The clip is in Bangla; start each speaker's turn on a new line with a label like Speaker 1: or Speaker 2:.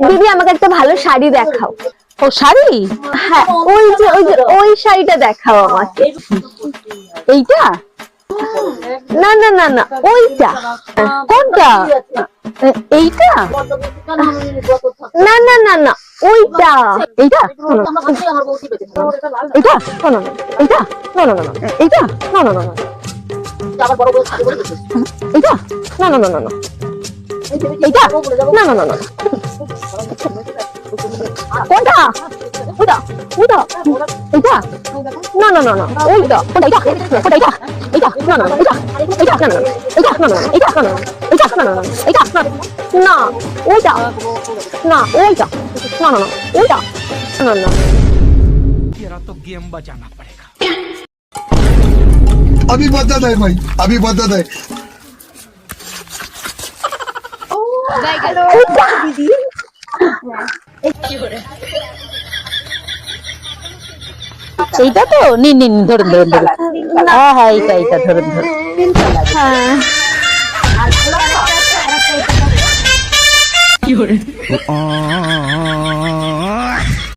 Speaker 1: দিদি আমাকে একটা ভালো শাড়ি দেখাও।
Speaker 2: ও শাড়ি?
Speaker 1: হ্যাঁ, ওই শাড়িটা দেখাও আমাকে।
Speaker 2: এইটা?
Speaker 1: না না না না, ওইটা।
Speaker 2: কোনটা? এইটা?
Speaker 1: না না না না, ওইটা।
Speaker 2: এইটা? এইটা?
Speaker 1: না না না,
Speaker 2: এইটা?
Speaker 1: না না না না,
Speaker 2: এইটা?
Speaker 1: না না না না,
Speaker 2: এইটা?
Speaker 1: না না না না না,
Speaker 2: এইটা?
Speaker 1: না না না না, কোনটা? ওইটা ওইটা,
Speaker 2: এইটা?
Speaker 1: না না না না, ওইটা।
Speaker 2: কোনটা? এইটা? এইটা?
Speaker 1: না না না,
Speaker 2: এইটা? এইটা?
Speaker 1: না না না,
Speaker 2: এইটা?
Speaker 1: না না না,
Speaker 2: এইটা?
Speaker 1: না না না,
Speaker 2: এইটা?
Speaker 1: না না না,
Speaker 2: এইটা?
Speaker 1: না ওইটা, না ওইটা, না না না, ওইটা, না না।
Speaker 3: तेरा तो गेम बजाना पड़ेगा।
Speaker 4: अभी बदत है भाई, अभी बदत है।
Speaker 1: দিদি
Speaker 2: এইটা তো? নিন নিন, ধরুন ধরুন ধরুন। হ্যাঁ হ্যাঁ, এইটা এইটা ধরুন ধরুন।
Speaker 1: হ্যাঁ,
Speaker 3: आ